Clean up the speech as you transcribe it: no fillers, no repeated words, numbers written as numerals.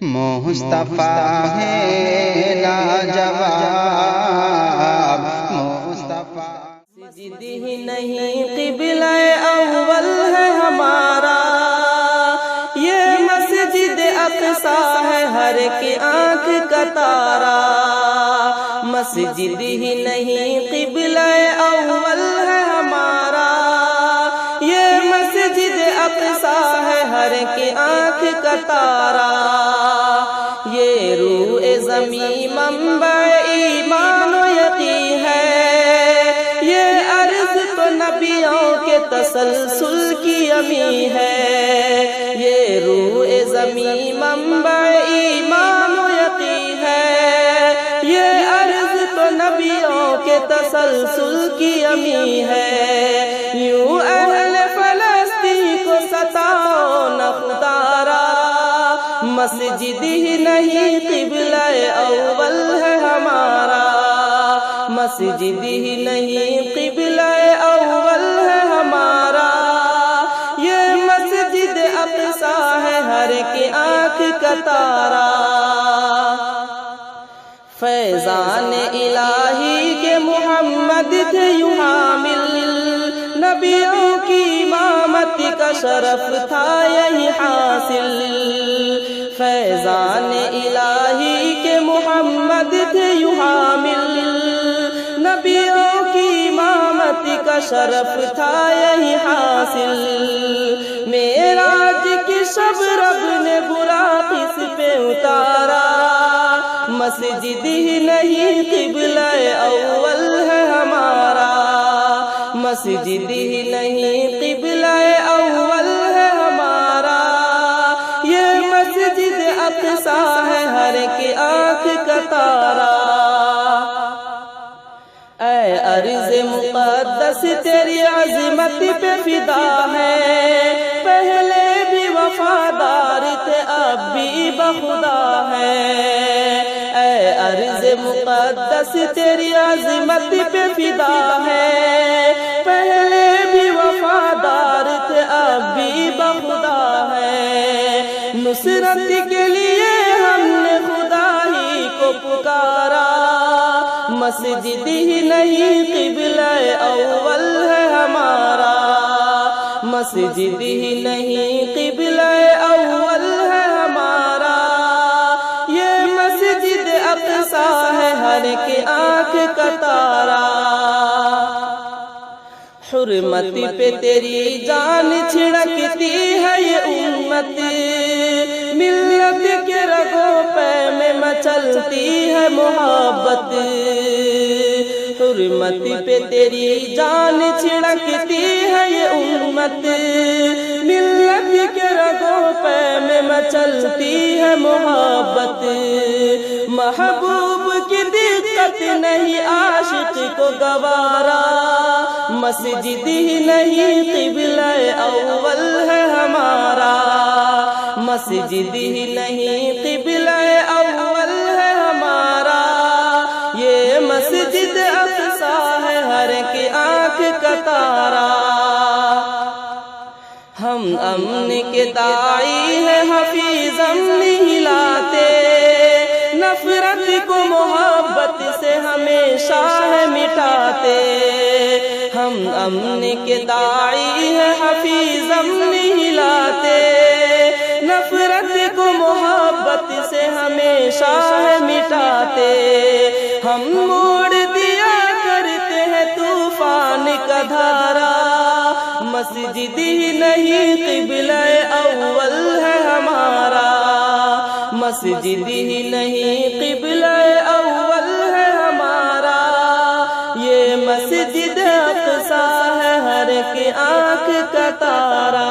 مصطفیٰ ہے لاجواب مصطفیٰ مسجد ہی نہیں قبلہ اول ہے ہمارا، یہ مسجد اقصیٰ ہے ہر ایک آنکھ کا تارا۔ مسجد ہی نہیں قبلہ اول ہے ہمارا، یہ مسجد اقصیٰ ہے ہر ایک آنکھ کا تارا۔ یہ روح زمیں منبع ایمان و یقین ہے، یہ عرض تو نبیوں کے تسلسل کی امی ہے۔ یہ روح زمیں منبع ایمان و یقین ہے، یہ عرض تو نبیوں کے تسلسل کی امی ہے۔ یوں اہل فلسطین کو ستاؤ نہ خدا را، مسجد ہی نہیں قبلہ اول ہے ہمارا، مسجد ہی نہیں قبلہ اول ہے ہمارا۔ یہ مسجد اقصیٰ ہے ہر ایک آنکھ کا تارا۔ فیضان الہی کے محمد تھے یوں حامل، نبیوں کی امامت کا شرف تھا یہی حاصل۔ فیضان الہی کے محمد تھے یوں حامل، نبیوں کی امامت کا شرف تھا یہی حاصل۔ معراج کی شب رب نے براق اس پہ اتارا، مسجد ہی نہیں قبلہ اول ہے ہمارا، مسجد ہی نہیں قبلہ اول ہے ہمارا۔ یہ مسجد اقصیٰ ہے ہر ایک آنکھ کا تارا۔ اے ارض مقدس تیری عظمت پہ فدا ہے، پہلے بھی وفادار تھے اب بھی بخدا ہے۔ اے ارض مقدس تیری عظمت پہ فدا ہے، پہلے بھی وفادار تھے اب بھی بخدا ہے۔ نصرت کے لیے ہم نے خدا ہی کو پکارا، مسجد ہی نہیں قبلہ اول ہے ہمارا، مسجد ہی نہیں قبلہ اول ہے ہمارا۔ یہ مسجد اقصیٰ ہے ہر ایک آنکھ کا تارا۔ حرمت پہ تیری جان چھڑکتی ہے یہ امت، ملت کے رگوں پہ میں مچلتی ہے محبت۔ حرمت پہ تیری جان چھڑکتی ہے یہ امت، ملت کے رگوں پہ میں مچلتی ہے محبت۔ محبوب کی دقت نہیں عاشق کو گوارا، مسجد ہی نہیں قبلہ اول ہے ہمارا، مسجد ہی نہیں قبلہ اول ہے ہمارا۔ یہ مسجد اقصیٰ ہے ہر ایک آنکھ کا تارا۔ ہم امن کے داعی ہیں حفیظ امن ہلاتے، نفرت کو محبت سے ہمیشہ ہے مٹاتے۔ ہم امن کے داعی ہیں حفیظ امن ہلاتے، نفرت کو محبت سے ہمیشہ ہے مٹاتے۔ ہم موڑ دیا کرتے ہیں طوفان کا دھارا، مسجد ہی نہیں قبلہ اول ہے ہمارا، مسجد ہی نہیں قبلہ اول ہے ہمارا۔ یہ مسجد اقصیٰ ہے ہر ایک آنکھ کا تارا۔